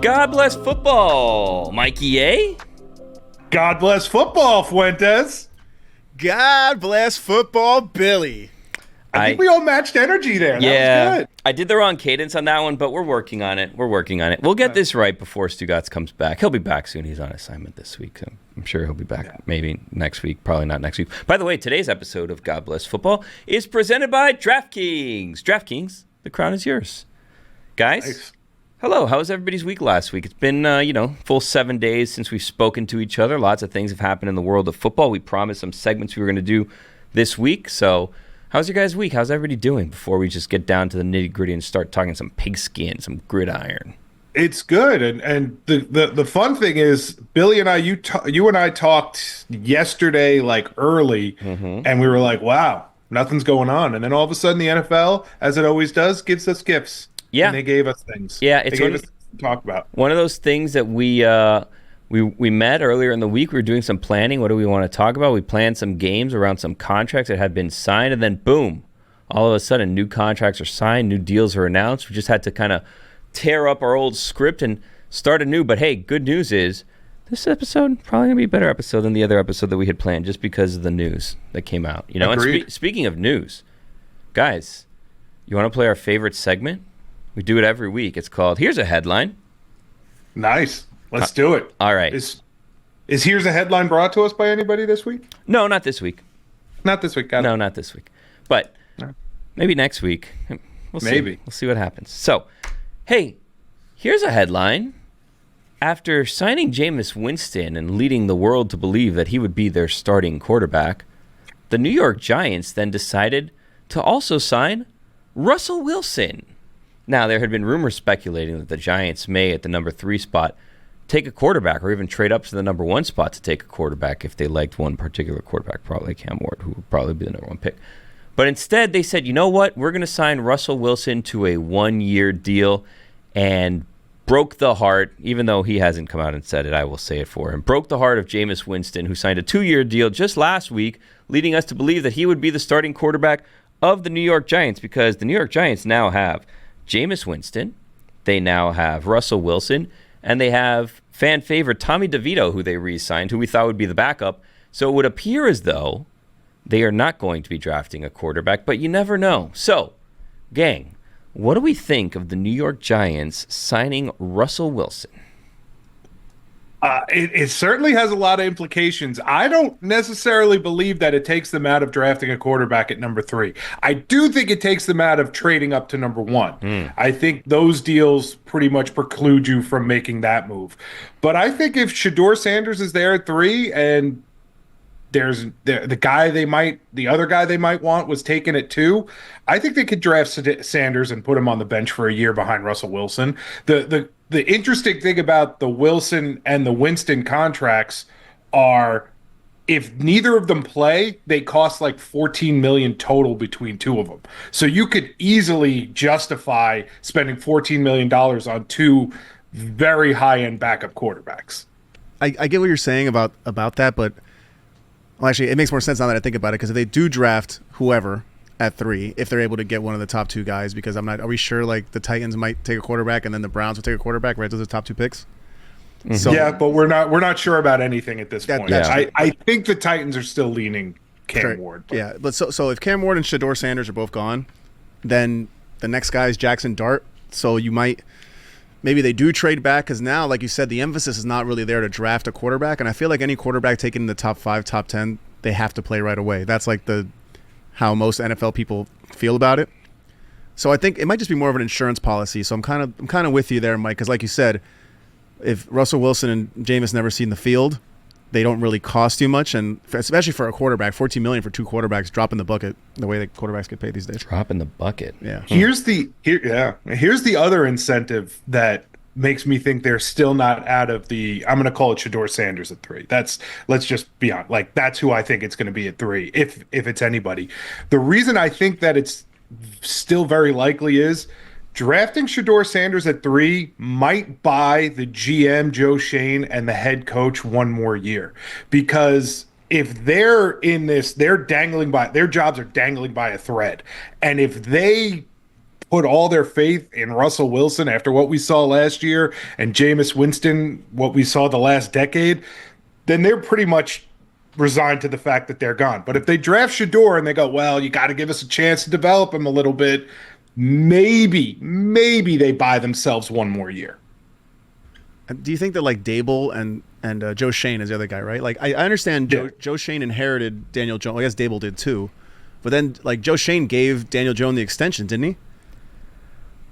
God bless football, Mikey A. God bless football, Fuentes. God bless football, Billy. I think we all matched energy there. That was good. I did the wrong cadence on that one, but we're working on it. We'll get this right before Stugotz comes back. He'll be back soon. He's on assignment this week. So I'm sure he'll be back maybe next week. Probably not next week. By the way, today's episode of God Bless Football is presented by DraftKings. DraftKings, the crown is yours. Guys, nice. Hello. How was everybody's week last week? It's been, full 7 days since we've spoken to each other. Lots of things have happened in the world of football. We promised some segments we were going to do this week. So how's your guys' week? How's everybody doing before we just get down to the nitty-gritty and start talking some pigskin, some gridiron? It's good. And the fun thing is, Billy and I, you and I talked yesterday, early, and we were like, wow, nothing's going on. And then all of a sudden the NFL, as it always does, gives us gifts. Yeah. And they gave us things. Yeah, they gave us things to talk about. One of those things that we met earlier in the week. We were doing some planning. What do we want to talk about? We planned some games around some contracts that had been signed, and then boom, all of a sudden new contracts are signed, new deals are announced. We just had to kind of tear up our old script and start anew. But hey, good news is this episode probably going to be a better episode than the other episode that we had planned just because of the news that came out. And speaking of news, guys, you want to play our favorite segment? We do it every week. It's called Here's a Headline. Nice. Let's do it. All right. Is Here's a Headline brought to us by anybody this week? No, not this week. Not this week. No, not this week. But maybe next week. We'll see. Maybe. We'll see what happens. So, hey, here's a headline. After signing Jameis Winston and leading the world to believe that he would be their starting quarterback, the New York Giants then decided to also sign Russell Wilson. Now, there had been rumors speculating that the Giants may, at the number 3 spot, take a quarterback or even trade up to the number 1 spot to take a quarterback if they liked one particular quarterback, probably Cam Ward, who would probably be the number 1 pick. But instead, they said, you know what? We're going to sign Russell Wilson to a 1-year deal, and broke the heart, even though he hasn't come out and said it, I will say it for him, broke the heart of Jameis Winston, who signed a 2-year deal just last week, leading us to believe that he would be the starting quarterback of the New York Giants, because the New York Giants now have Jameis Winston, they now have Russell Wilson, and they have fan favorite Tommy DeVito, who they re-signed, who we thought would be the backup. So it would appear as though they are not going to be drafting a quarterback, but you never know. So, gang, what do we think of the New York Giants signing Russell Wilson? It certainly has a lot of implications. I don't necessarily believe that it takes them out of drafting a quarterback at number 3. I do think it takes them out of trading up to number 1. I think those deals pretty much preclude you from making that move. But I think if Shedeur Sanders is there at 3 and there's the other guy they might want was taken at 2, I think they could draft Sanders and put him on the bench for a year behind Russell Wilson. The interesting thing about the Wilson and the Winston contracts are, if neither of them play, they cost like $14 million total between two of them. So you could easily justify spending $14 million on 2 very high-end backup quarterbacks. I get what you're saying about that, but actually, it makes more sense now that I think about it, because if they do draft whoever at 3, if they're able to get one of the top 2 guys, because are we sure the Titans might take a quarterback and then the Browns will take a quarterback, right? Those are the top 2 picks. Mm-hmm. So, yeah, but we're not sure about anything at this point. I think the Titans are still leaning Cam Ward. But. Yeah, but so if Cam Ward and Shedeur Sanders are both gone, then the next guy is Jackson Dart. So maybe they do trade back, because now, like you said, the emphasis is not really there to draft a quarterback, and I feel like any quarterback taken in the top 5, top 10, they have to play right away. That's how most NFL people feel about it. So I think it might just be more of an insurance policy. So I'm kind of with you there, Mike, because like you said, if Russell Wilson and Jameis never seen the field, they don't really cost you much, and especially for a quarterback, $14 million for 2 quarterbacks, drop in the bucket the way that quarterbacks get paid these days. Drop in the bucket. Yeah. Here's the other incentive that makes me think they're still not out of the, I'm going to call it Shedeur Sanders at 3. Let's just be honest. That's who I think it's going to be at 3, if it's anybody. The reason I think that it's still very likely is drafting Shedeur Sanders at 3 might buy the GM, Joe Shane, and the head coach 1 more year. Because if they're in this, their jobs are dangling by a thread. And if they put all their faith in Russell Wilson after what we saw last year and Jameis Winston, what we saw the last decade, then they're pretty much resigned to the fact that they're gone. But if they draft Shador and they go, well, you got to give us a chance to develop him a little bit, maybe they buy themselves one more year. Do you think that like Dable and Joe Shane is the other guy, right? Like I understand Joe Shane inherited Daniel Jones. I guess Dable did too, but then like Joe Shane gave Daniel Jones the extension, didn't he?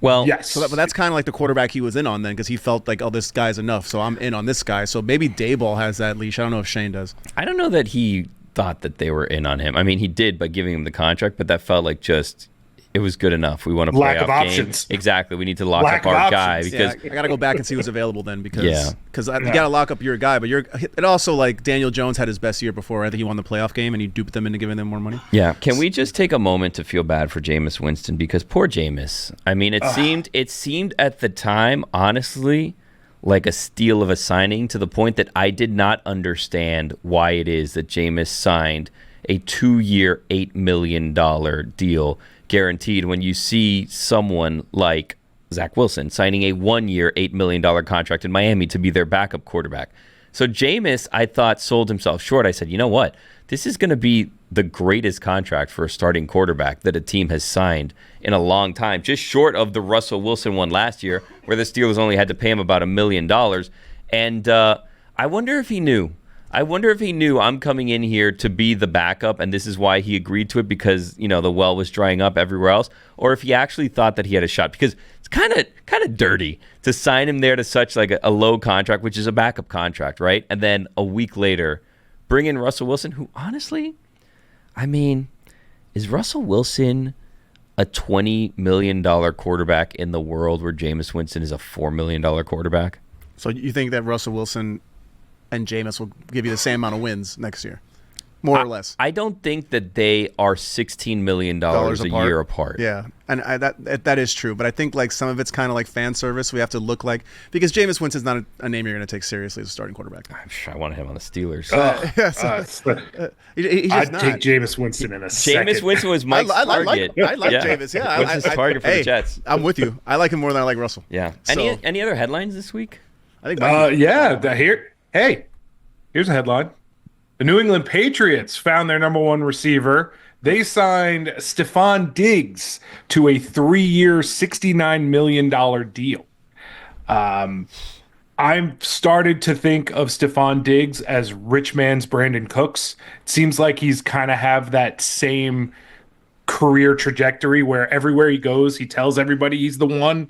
Well, yes. But that's kind of like the quarterback he was in on then, because he felt like, oh, this guy's enough, so I'm in on this guy. So maybe Daboll has that leash. I don't know if Shane does. I don't know that he thought that they were in on him. I mean, he did by giving him the contract, but that felt like just it was good enough. We want to play lack of options. Exactly. We need to lock up our guy because I got to go back and see who's available then because Yeah. you got to lock up your guy. But it also like Daniel Jones had his best year before. I think he won the playoff game and he duped them into giving them more money. Yeah. Can we just take a moment to feel bad for Jameis Winston, because poor Jameis. I mean, it seemed at the time, honestly, like a steal of a signing, to the point that I did not understand why it is that Jameis signed a 2-year, $8 million deal guaranteed when you see someone like Zach Wilson signing a 1-year, $8 million contract in Miami to be their backup quarterback. So Jameis, I thought, sold himself short. I said, you know what? This is going to be the greatest contract for a starting quarterback that a team has signed in a long time, just short of the Russell Wilson one last year, where the Steelers only had to pay him about $1 million. And I wonder if he knew. I'm coming in here to be the backup, and this is why he agreed to it, because, you know, the well was drying up everywhere else, or if he actually thought that he had a shot, because it's kind of dirty to sign him there to such like a low contract, which is a backup contract, right? And then a week later, bring in Russell Wilson, who honestly, I mean, is Russell Wilson a $20 million quarterback in the world where Jameis Winston is a $4 million quarterback? So you think that Russell Wilson and Jameis will give you the same amount of wins next year, more or less? I don't think that they are $16 million a year apart. Yeah, and that is true. But I think like some of it's kind of like fan service. We have to look like, because Jameis Winston's not a name you're going to take seriously as a starting quarterback. I'm sure I want him on the Steelers. I'd take Jameis Winston in a second. Jameis Winston was Mike's target. I like Jameis. Yeah, Winston's target for the Jets. I'm with you. I like him more than I like Russell. Yeah. So, Any other headlines this week? I think. Here's a headline. The New England Patriots found their number one receiver. They signed Stefon Diggs to a 3-year, $69 million deal. I'm started to think of Stefon Diggs as rich man's Brandon Cooks. It seems like he's kind of have that same career trajectory where everywhere he goes, he tells everybody he's the one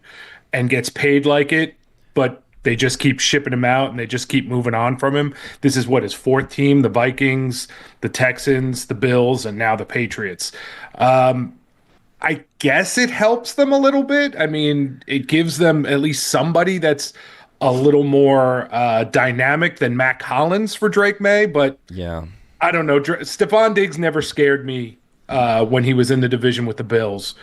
and gets paid like it, but they just keep shipping him out and they just keep moving on from him. This is his fourth team: the Vikings, the Texans, the Bills, and now the Patriots. I guess it helps them a little bit. I mean, it gives them at least somebody that's a little more dynamic than Mac Hollins for Drake May. But yeah, I don't know. Stefon Diggs never scared me when he was in the division with the Bills.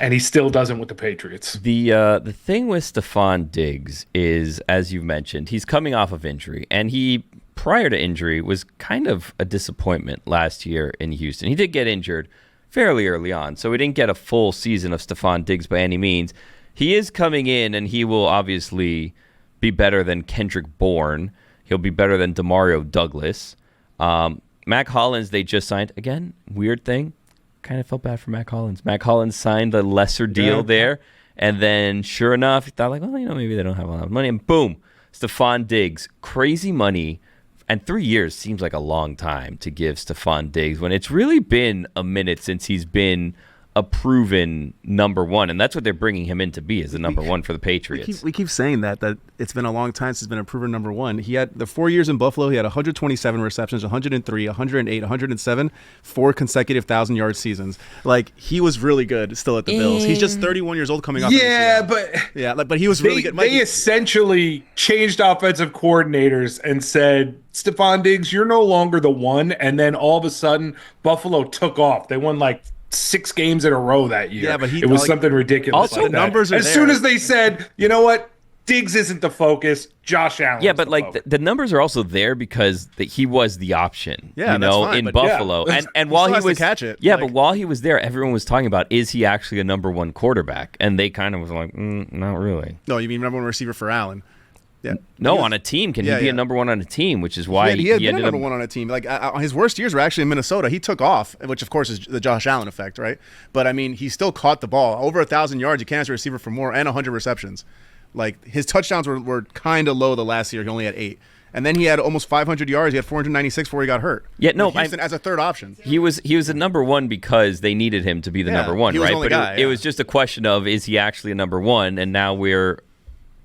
And he still doesn't with the Patriots. The thing with Stefon Diggs is, as you mentioned, he's coming off of injury. And he, prior to injury, was kind of a disappointment last year in Houston. He did get injured fairly early on, so we didn't get a full season of Stefon Diggs by any means. He is coming in, and he will obviously be better than Kendrick Bourne. He'll be better than Demario Douglas. Mac Hollins, they just signed. Again, weird thing. Kind of felt bad for Mac Hollins. Mac Hollins signed a lesser deal there, and then sure enough, he thought like, well, you know, maybe they don't have a lot of money, and boom, Stefon Diggs, crazy money, and 3 years seems like a long time to give Stefon Diggs when it's really been a minute since he's been a proven number one, and that's what they're bringing him in to be, as the number one for the Patriots. We keep saying that it's been a long time since he's been a proven number one. He had the 4 years in Buffalo. He had 127 receptions, 103, 108, 107, 4 consecutive 1,000-yard seasons. Like, he was really good still at the Bills. He's just 31 years old coming off. But he was really good. They essentially changed offensive coordinators and said, Stefon Diggs, you're no longer the one. And then all of a sudden, Buffalo took off. They won like 6 games in a row that year. Yeah, but it was something ridiculous. Also, like numbers are as there. soon as they said, you know what, Diggs isn't the focus. Josh Allen. Yeah, but like the numbers are also there because he was the option. Yeah, you that's know, fine, in but Buffalo, yeah, and while he was catch it. yeah, Like, but while he was there, everyone was talking about is he actually a number one quarterback, and they kind of was like, not really. no, you mean number one receiver for Allen? Yeah. No, on a team, can he be a number one on a team? Which is why he had been ended number up one on a team. Like his worst years were actually in Minnesota. He took off, which of course is the Josh Allen effect, right? But I mean, he still caught the ball over 1,000 yards. You can't ask a receiver for more, and 100 receptions. Like his touchdowns were kind of low the last year. He only had 8, and then he had almost 500 yards. He had 496 before he got hurt. Yeah, no, Houston as a third option. He was a number one because they needed him to be the number one, he was right? the only But guy, it was just a question of is he actually a number one, and now we're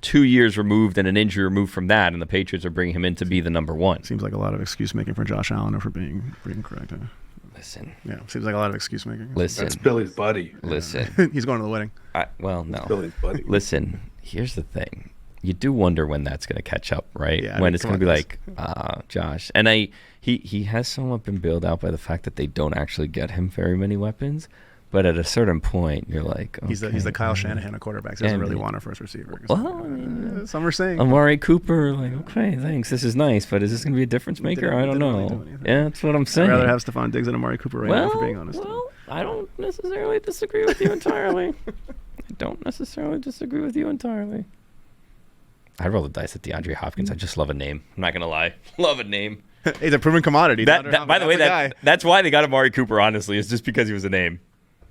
2 years removed and an injury removed from that, and the Patriots are bringing him in to be the number one. Seems like a lot of excuse making for Josh Allen, or for being correct. Huh? Listen. Yeah, seems like a lot of excuse making. Listen. That's Billy's buddy. Listen. He's going to the wedding. Well, no. Billy's buddy. Listen, here's the thing. You do wonder when that's going to catch up, right? Yeah, when it's going to be like, Josh. And he has somewhat been bailed out by the fact that they don't actually get him very many weapons. But at a certain point, you're like, okay, he's the Kyle Shanahan of quarterbacks. He doesn't really want a first receiver. Well, I mean, some are saying Amari Cooper, like, okay, thanks, this is nice, but is this going to be a difference maker? I don't know. Yeah, that's what I'm saying. I'd rather have Stefon Diggs than Amari Cooper now, for being honest. Well, I don't necessarily disagree with you entirely. I'd roll the dice at DeAndre Hopkins. I just love a name. I'm not going to lie. Love a name. He's a proven commodity. By the way, that's why they got Amari Cooper, honestly. It's just because he was a name.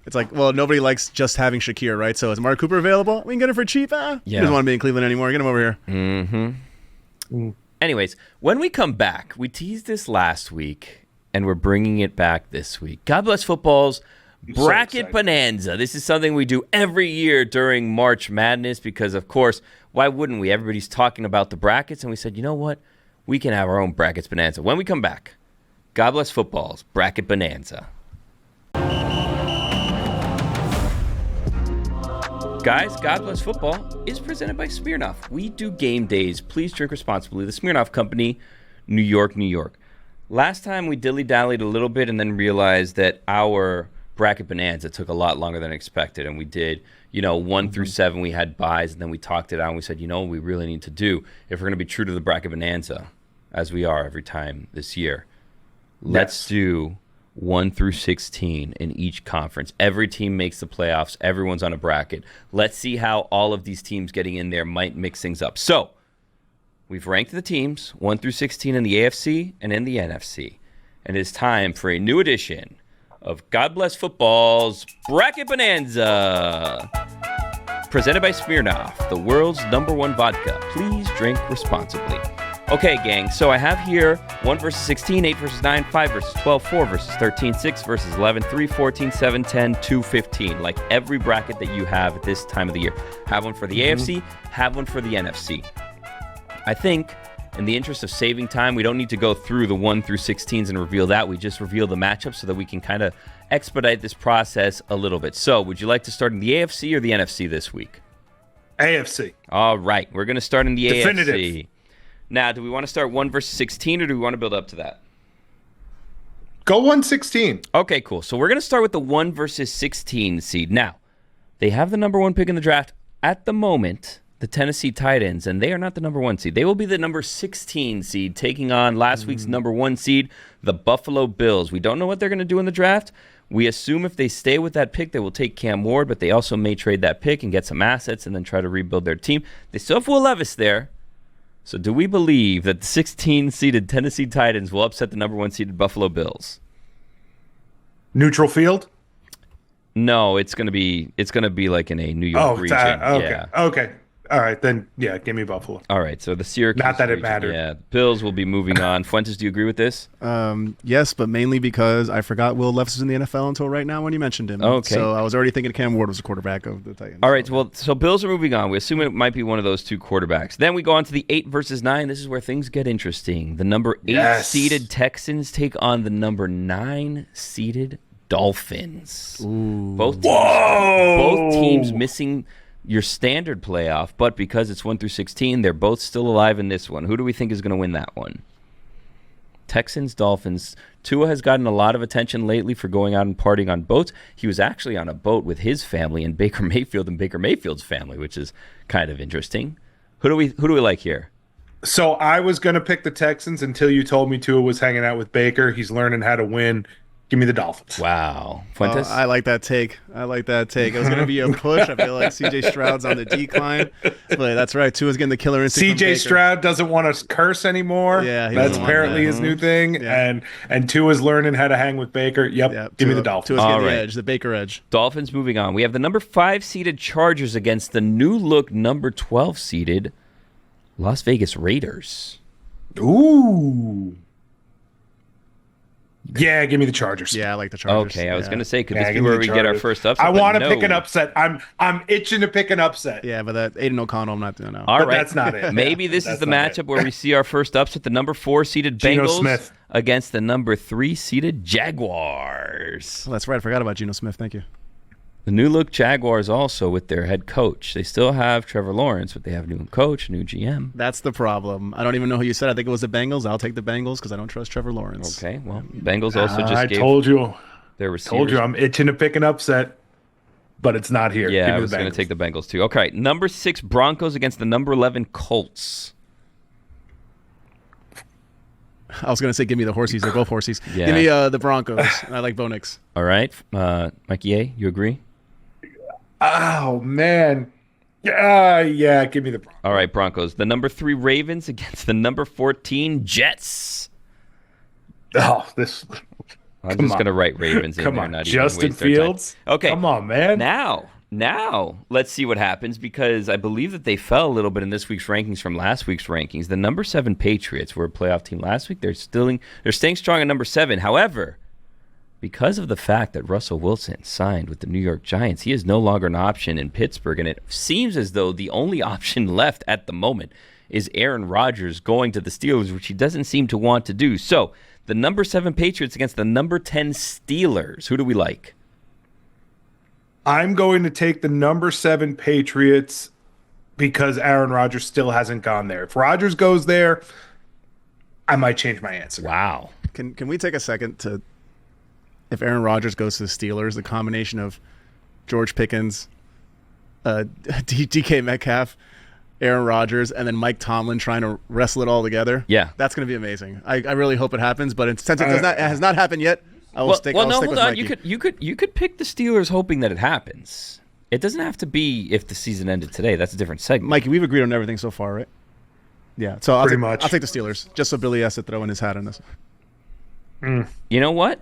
It's like, well, nobody likes just having Shakir, right? So is Amari Cooper available? We can get him for cheap. He doesn't want to be in Cleveland anymore. Get him over here. Mm-hmm. Anyways, when we come back, we teased this last week, and we're bringing it back this week. God Bless Football's Bracket Bonanza. This is something we do every year during March Madness because, of course, why wouldn't we? Everybody's talking about the brackets, and we said, you know what? We can have our own Brackets Bonanza. When we come back, God Bless Football's Bracket Bonanza. Guys, God Bless Football is presented by Smirnoff. We do game days. Please drink responsibly. The Smirnoff Company, New York, New York. Last time we dilly-dallied a little bit and then realized that our Bracket Bonanza took a lot longer than expected, and we did, 1 through 7, we had buys, and then we talked it out, and we said, what we really need to do if we're going to be true to the Bracket Bonanza, as we are every time this year. Let's do 1 through 16 in each conference. Every team makes the playoffs. Everyone's on a bracket. Let's see how all of these teams getting in there might mix things up. So, we've ranked the teams 1 through 16 in the AFC and in the NFC. And it's time for a new edition of God Bless Football's Bracket Bonanza. Presented by Smirnoff, the world's #1 vodka. Please drink responsibly. Okay, gang, so I have here 1 versus 16, 8 versus 9, 5 versus 12, 4 versus 13, 6 versus 11, 3, 14, 7, 10, 2, 15. Like every bracket that you have at this time of the year. Have one for the AFC, have one for the NFC. I think, in the interest of saving time, we don't need to go through the 1 through 16s and reveal that. We just reveal the matchup so that we can kind of expedite this process a little bit. So, would you like to start in the AFC or the NFC this week? AFC. All right, we're going to start in the Definitive. AFC. Now, do we want to start 1 versus 16, or do we want to build up to that? Go 116. Okay, cool. So we're going to start with the 1 versus 16 seed. Now, they have the #1 pick in the draft at the moment, the Tennessee Titans, and they are not the #1 seed. They will be the number 16 seed, taking on last week's #1 seed, the Buffalo Bills. We don't know what they're going to do in the draft. We assume if they stay with that pick, they will take Cam Ward, but they also may trade that pick and get some assets and then try to rebuild their team. They still have Will Levis there. So do we believe that the 16-seeded Tennessee Titans will upset the #1 seeded Buffalo Bills? Neutral field? No, it's gonna be like in a New York region. Okay. Yeah. Okay. All right, then, yeah, give me Buffalo. All right, so the Syracuse Not that it region, mattered. Yeah, Bills will be moving on. Fuentes, do you agree with this? Yes, but mainly because I forgot Will Levis was in the NFL until right now when you mentioned him. Okay. So I was already thinking Cam Ward was the quarterback of the Titans. All right, so Bills are moving on. We assume it might be one of those two quarterbacks. Then we go on to the 8 versus 9. This is where things get interesting. The number 8-seeded Texans take on the number 9-seeded Dolphins. Ooh. Both teams missing your standard playoff, but because it's 1 through 16, they're both still alive in this one. Who do we think is going to win that one? Texans, Dolphins. Tua has gotten a lot of attention lately for going out and partying on boats. He was actually on a boat with his family and Baker Mayfield and Baker Mayfield's family, which is kind of interesting. Who do we like here? So I was going to pick the Texans until you told me Tua was hanging out with Baker. He's learning how to win. Give me the Dolphins. Wow. Fuentes? I like that take. It was going to be a push. I feel like C.J. Stroud's on the decline. But that's right. Tua's getting the killer instinct. C.J. Stroud doesn't want to curse anymore. Yeah, that's apparently his new thing. Yeah. And Tua's learning how to hang with Baker. Yep. Give me the Dolphins. Tua's getting the edge, the Baker edge. Dolphins moving on. We have the number 5 seeded Chargers against the new look number 12 seeded Las Vegas Raiders. Ooh. Yeah, give me the Chargers. Yeah, I like the Chargers. Okay, I was going to say, could this be where we get our first upset? I want to pick an upset. I'm itching to pick an upset. Yeah, but that Aiden O'Connell, I'm not doing that. All right. That's not it. Maybe this is the matchup where we see our first upset, the number 4 seeded Bengals against the number 3 seeded Jaguars. Oh, that's right. I forgot about Geno Smith. Thank you. The new look Jaguars also with their head coach. They still have Trevor Lawrence, but they have a new coach, a new GM. That's the problem. I don't even know who you said. I think it was the Bengals. I'll take the Bengals because I don't trust Trevor Lawrence. Okay, well, Bengals also just gave their receivers. Told you I'm itching to pick an upset, but it's not here. Yeah, I was going to take the Bengals too. Okay, number 6 Broncos against the number 11 Colts. I was going to say give me the horsies. They're both horsies. Yeah. Give me the Broncos. I like Bo Nix. All right. Mikey A, you agree? Oh, man. Yeah, give me the Broncos. All right, Broncos. The number 3 Ravens against the number 14 Jets. Oh, I'm just going to write Ravens in there. Not Justin even waste Fields? Their time. Okay. Come on, man. Now, let's see what happens because I believe that they fell a little bit in this week's rankings from last week's rankings. The number 7 Patriots were a playoff team last week. They're staying strong at number 7. However, because of the fact that Russell Wilson signed with the New York Giants, he is no longer an option in Pittsburgh, and it seems as though the only option left at the moment is Aaron Rodgers going to the Steelers, which he doesn't seem to want to do. So, the number 7 Patriots against the number 10 Steelers. Who do we like? I'm going to take the number 7 Patriots because Aaron Rodgers still hasn't gone there. If Rodgers goes there, I might change my answer. Wow. Can we take a second to, if Aaron Rodgers goes to the Steelers, the combination of George Pickens, DK Metcalf, Aaron Rodgers, and then Mike Tomlin trying to wrestle it all together. Yeah. That's going to be amazing. I really hope it happens, but since it has not happened yet, I will stick with Mikey. You could pick the Steelers hoping that it happens. It doesn't have to be if the season ended today. That's a different segment. Mikey, we've agreed on everything so far, right? Yeah. So I'll take the Steelers, just so Billy has to throw in his hat on this. You know what?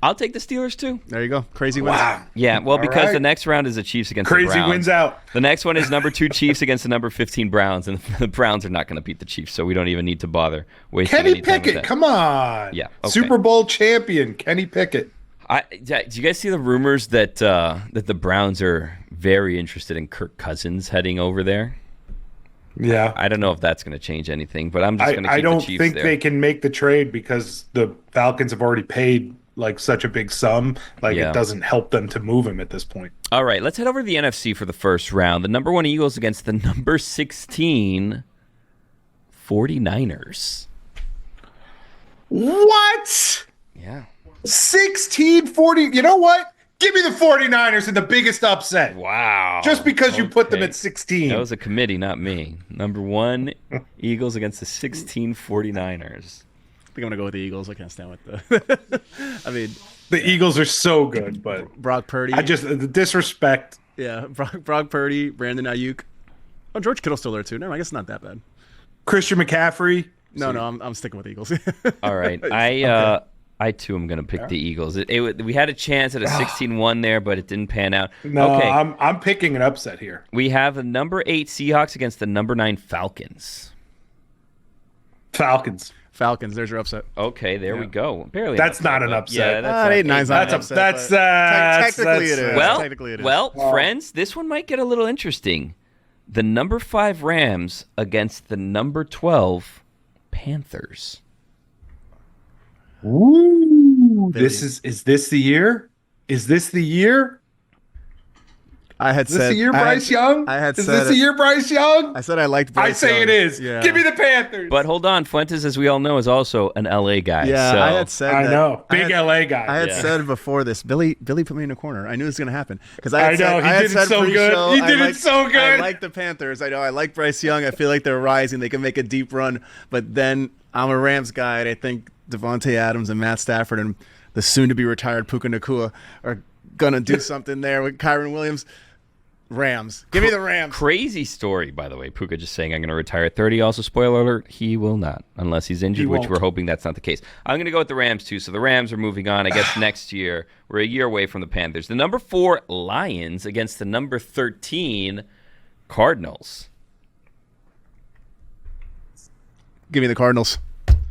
I'll take the Steelers too. There you go. Crazy wins. Wow. Yeah, well, because the next round is the Chiefs against the Browns. Crazy wins out. The next one is number 2 Chiefs against the number 15 Browns, and the Browns are not going to beat the Chiefs, so we don't even need to bother wasting Kenny any time with Pickett, that. come on. Yeah, okay. Super Bowl champion, Kenny Pickett. Do you guys see the rumors that that the Browns are very interested in Kirk Cousins heading over there? Yeah. I don't know if that's going to change anything, but I'm just going to keep I don't the Chiefs think there. they can make the trade because the Falcons have already paid like such a big sum. It doesn't help them to move him at this point. All right, let's head over to the NFC for the first round. The number 1 Eagles against the number 16 49ers. What? Yeah. 16-40. You know what? Give me the 49ers in the biggest upset. Wow. Just because you put them at 16. That was a committee, not me. Number 1 Eagles against the 16 49ers. I think I'm going to go with the Eagles. I can't stand with the I mean, the Eagles are so good, but Brock Purdy. the disrespect. Yeah, Brock Purdy, Brandon Ayuk. Oh, George Kittle's still there too. No, I guess it's not that bad. Christian McCaffrey. No, I'm sticking with the Eagles. All right. I too am going to pick the Eagles. We had a chance at a 16-1 there, but it didn't pan out. No, okay. I'm picking an upset here. We have the number 8 Seahawks against the number 9 Falcons. Falcons. There's your upset. Okay, there we go. Barely. That's not an upset. Yeah, that's 8-9's not an upset. Technically it is. Well, friends, this one might get a little interesting. The number 5 Rams against the number 12 Panthers. Ooh, is this the year? Is this the year? Is this the year Bryce Young? Is this the year Bryce Young? I said I liked Bryce Young. It is. Yeah. Give me the Panthers. But hold on, Fuentes, as we all know, is also an LA guy. Yeah, so. I had said I know. Big LA guy. I had said before this, Billy put me in a corner. I knew this was going to happen. Because I know. He did it so good. He did it so good. I like the Panthers. I know. I like Bryce Young. I feel like they're rising. They can make a deep run. But then I'm a Rams guy, and I think Devontae Adams and Matt Stafford and the soon-to-be retired Puka Nacua are going to do something there with Kyron Williams. Rams. Give me the Rams. Crazy story, by the way. Puka just saying I'm going to retire at 30. Also, spoiler alert, he will not, unless he's injured, which we're hoping that's not the case. I'm going to go with the Rams, too. So the Rams are moving on. I guess next year, we're a year away from the Panthers. The number 4 Lions against the number 13 Cardinals. Give me the Cardinals.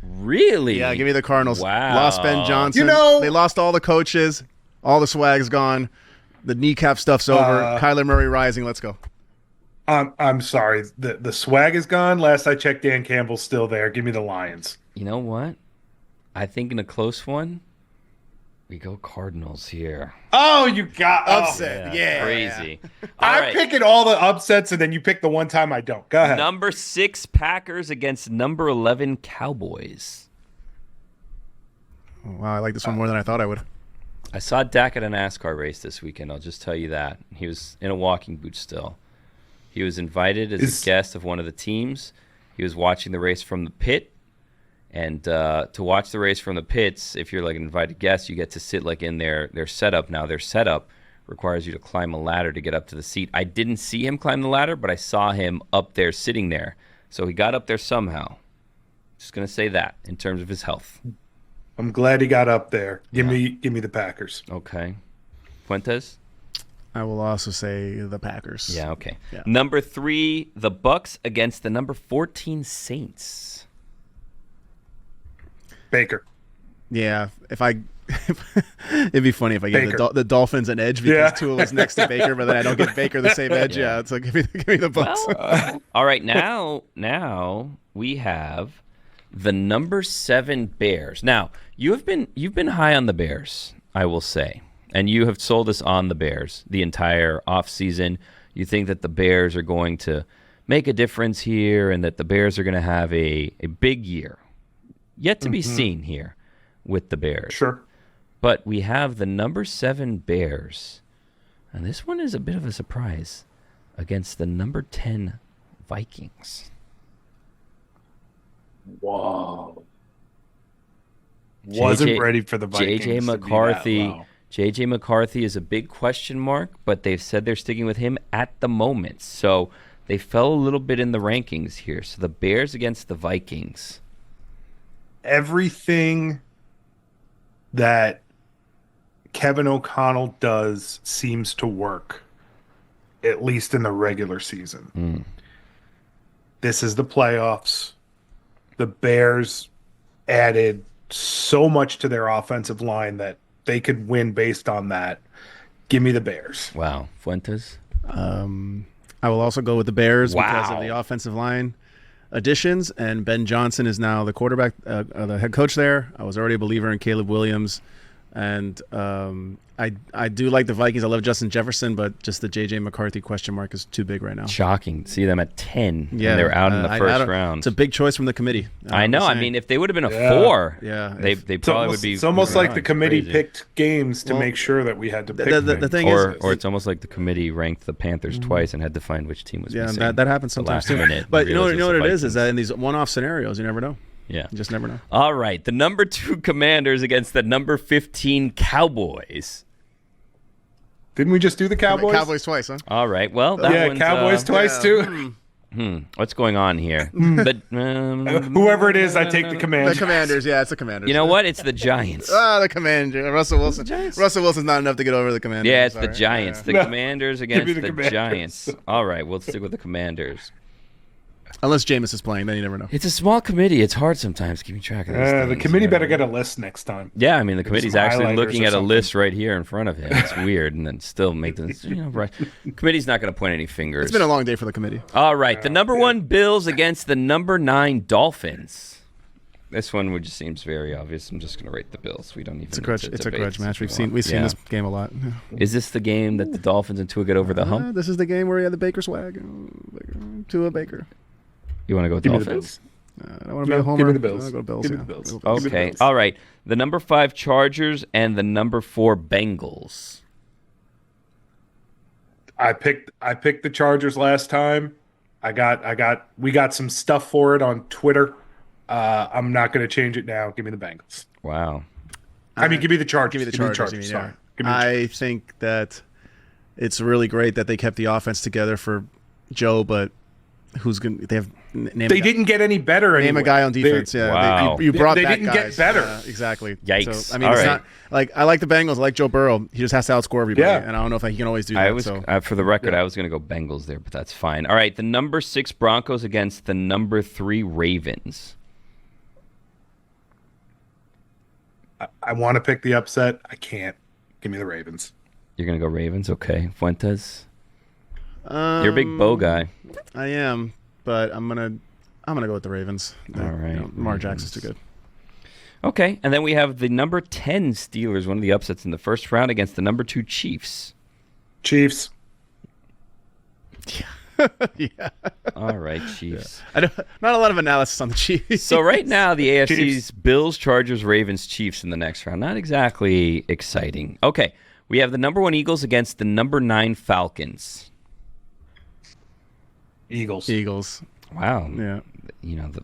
Really? Yeah, give me the Cardinals. Wow. Lost Ben Johnson. They lost all the coaches. All the swag's gone. The kneecap stuff's over. Kyler Murray rising. Let's go. I'm sorry. The swag is gone. Last I checked, Dan Campbell's still there. Give me the Lions. You know what? I think in a close one, we go Cardinals here. Oh, you got upset. Yeah. Crazy. I'm picking all the upsets, and then you pick the one time I don't. Go ahead. Number 6 Packers against number 11 Cowboys. Oh, wow, I like this one more than I thought I would. I saw Dak at a NASCAR race this weekend. I'll just tell you that. He was in a walking boot still. He was invited as a guest of one of the teams. He was watching the race from the pit. And to watch the race from the pits, if you're like an invited guest, you get to sit like in their setup. Now, their setup requires you to climb a ladder to get up to the seat. I didn't see him climb the ladder, but I saw him up there sitting there. So he got up there somehow. Just going to say that in terms of his health. I'm glad he got up there. Give me the Packers. Okay. Fuentes? I will also say the Packers. Yeah, okay. Yeah. Number 3, the Bucks against the number 14 Saints. Baker. Yeah, it'd be funny if I gave the Dolphins an edge because Tua was next to Baker, but then I don't give Baker the same edge. Yeah, so give me the Bucks. Well, all right, now we have the number 7 Bears. Now, you've been high on the Bears, I will say. And you have sold us on the Bears the entire offseason. You think that the Bears are going to make a difference here and that the Bears are going to have a big year. Yet to be seen here with the Bears. Sure. But we have the number 7 Bears. And this one is a bit of a surprise against the number 10 Vikings. Whoa. Wasn't ready for the Vikings. JJ McCarthy. JJ McCarthy is a big question mark, but they've said they're sticking with him at the moment. So they fell a little bit in the rankings here. So the Bears against the Vikings. Everything that Kevin O'Connell does seems to work, at least in the regular season. This is the playoffs. The Bears added so much to their offensive line that they could win based on that. Give me the Bears. Wow. Fuentes? I will also go with the Bears because of the offensive line additions, and Ben Johnson is now the quarterback, the head coach there. I was already a believer in Caleb Williams, and I do like the Vikings. I love Justin Jefferson, but just the J.J. McCarthy question mark is too big right now. Shocking. See them at 10, and they're out in the first round. It's a big choice from the committee. I know. I mean, if they would have been a 4, they probably would be. It's almost like the committee picked games to make sure that we had to pick the thing or it's almost like the committee ranked the Panthers twice and had to find which team was missing. Yeah, that happens sometimes too. But you know what it is that in these one-off scenarios, you never know. Yeah. You just never know. All right. The number 2 Commanders against the number 15 Cowboys. Didn't we just do the Cowboys? Cowboys twice, huh? All right. Well, that one's, Cowboys twice too. What's going on here? Whoever it is, I take the Commanders. The Commanders, it's the Commanders. You know what? It's the Giants. The Commanders. Russell Wilson. Russell Wilson's not enough to get over the Commanders. Yeah, it's the Giants. The Commanders against the Giants. All right, we'll stick with the Commanders. Unless Jameis is playing, then you never know. It's a small committee. It's hard sometimes keeping track of this. The committee better get a list next time. Yeah, I mean, the committee's actually looking at a list right here in front of him. It's weird, and then still make them, right. Committee's not going to point any fingers. It's been a long day for the committee. All right, the number 1 Bills against the number 9 Dolphins. This one just seems very obvious. I'm just going to rate the Bills. We don't even. It's a grudge match. We've seen Yeah. this game a lot. Is this the game that the Dolphins and Tua get over the hump? This is the game where he had the Baker swag. Tua Baker. You want to go with Give me the Dolphins? Bills. I don't want to be a homer. Give me the Bills. I'll go Bills. Give me yeah. the Bills. Go Bills. Give me the Okay. Bills. All right. The number 5 Chargers and the number 4 Bengals. I picked the Chargers last time. We got some stuff for it on Twitter. I'm not going to change it now. Give me the Bengals. Wow. Give me the Chargers. Give me the Chargers. Sorry. Yeah. Give me the I think that it's really great that they kept the offense together for Joe, but who's going to – they have – They didn't get any better. Name anyway. a guy on defense. Yeah, Wow. you brought They that didn't guys. get better. Exactly. Yikes. So, I mean, All it's right. not like I like the Bengals. I like Joe Burrow. He just has to outscore everybody. Yeah. And I don't know if he can always do that. I was so. for the record, I was going to go Bengals there, but that's fine. All right, the number 6 Broncos against the number 3 Ravens. I want to pick the upset. I can't. Give me the Ravens. You're going to go Ravens, okay? Fuentes, you're a big bow guy. I am, but I'm gonna go with the Ravens. All right, Lamar Jackson's too good. Okay, and then we have the number 10 Steelers, one of the upsets in the first round against the number 2 Chiefs. Chiefs. Yeah. All right, Chiefs. Not a lot of analysis on the Chiefs. So right now, the AFC's Chiefs. Bills, Chargers, Ravens, Chiefs in the next round. Not exactly exciting. Okay, we have the number 1 Eagles against the number 9 Falcons. Eagles. Wow. Yeah. You know, the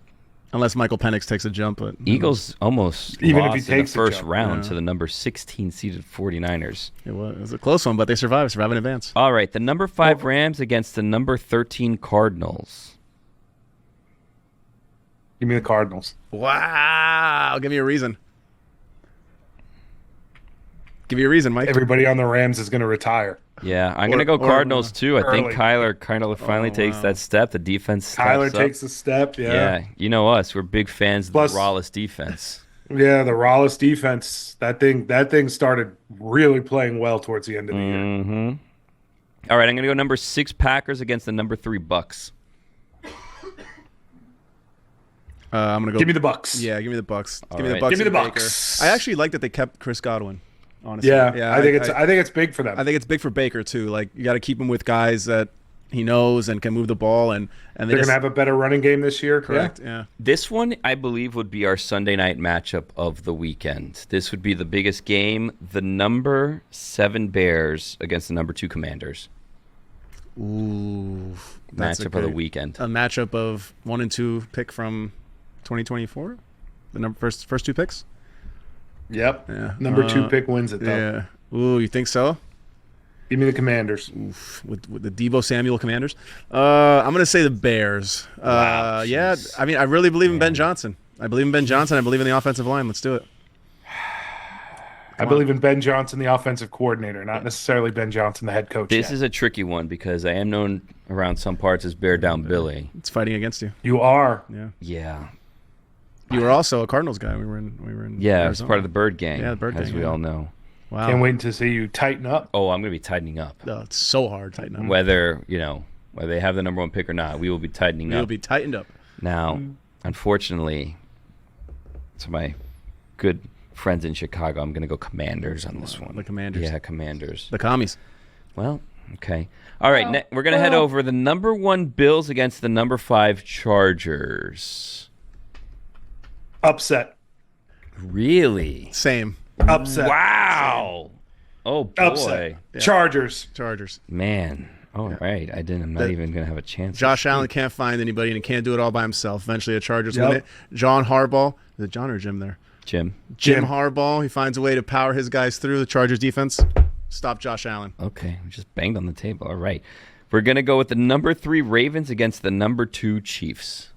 Unless Michael Penix takes a jump, but Eagles almost Even if lost he in the takes a first jump, round yeah. to the number 16 seeded 49ers. it was a close one. But they survived in advance. All right, the number 5 Rams against the number 13 Cardinals. Give me the Cardinals. Wow! Give me a reason. Give me a reason, Mike. Everybody on the Rams is going to retire. Yeah, I'm going to go or- Cardinals too. I think early. Kyler kind of finally takes wow. that step. The defense steps Kyler up. takes a step. Yeah, you know us. We're big fans of Plus- the Rawless defense. Yeah, the Rawless defense. That thing started really playing well towards the end of the year. Mm-hmm. All right, I'm going to go number 6 Packers against the number 3 Bucks. I'm gonna go. Give me the Bucks. Yeah, give me the Bucks. All Give me the right. Bucks. Give me the and Baker. Bucks. I actually like that they kept Chris Godwin. Honestly, Yeah, I think it's big for them. I think it's big for Baker too. Like you got to keep him with guys that he knows and can move the ball, and They're going to have a better running game this year. correct. Yeah. This one, I believe, would be our Sunday night matchup of the weekend. This would be the biggest game. The number 7 Bears against the number 2 Commanders. Ooh, that's a Matchup of the great- weekend. A matchup of 1 and 2 pick from 2024. The first 2 picks. Yep. Yeah. Number 2 pick wins it, though. Yeah. Ooh, you think so? Give me the Commanders. With the Deebo Samuel Commanders. I'm gonna say the Bears. Wow, Yeah, jeez. I mean, I really believe in Ben Johnson. I believe in Ben Johnson. I believe in the offensive line. Let's do it. I believe in Ben Johnson, the offensive coordinator, not necessarily Ben Johnson, the head coach. This yet. is a tricky one because I am known around some parts as Bear Down Billy. It's fighting against you. You are. Yeah. Yeah. You were also a Cardinals guy. We were in. Yeah, it's Arizona. part of the Bird Gang, Yeah, the Bird as Gang, we yeah. all know. Wow. Can't wait to see you tighten up. Oh, I'm going to be tightening up. Oh, it's so hard tighten up. Whether they have the number 1 pick or not, we will be tightening We'll up. be tightened up. Now, unfortunately, to my good friends in Chicago, I'm going to go Commanders on this one. The Commanders. Yeah, Commanders. The commies. Well, okay. All right, we're going to head over the number 1 Bills against the number 5 Chargers. Upset. Really? Same. Upset. Wow. Oh, boy. Upset. Yeah. Chargers. Chargers. Man. All right. I'm not even going to have a chance. Josh Allen can't find anybody and he can't do it all by himself. Eventually, the Chargers Yep. win it. John Harbaugh. Is it John or Jim there? Jim. Jim Harbaugh. He finds a way to power his guys through the Chargers defense. Stop Josh Allen. Okay. We just banged on the table. All right. We're going to go with the number 3 Ravens against the number 2 Chiefs.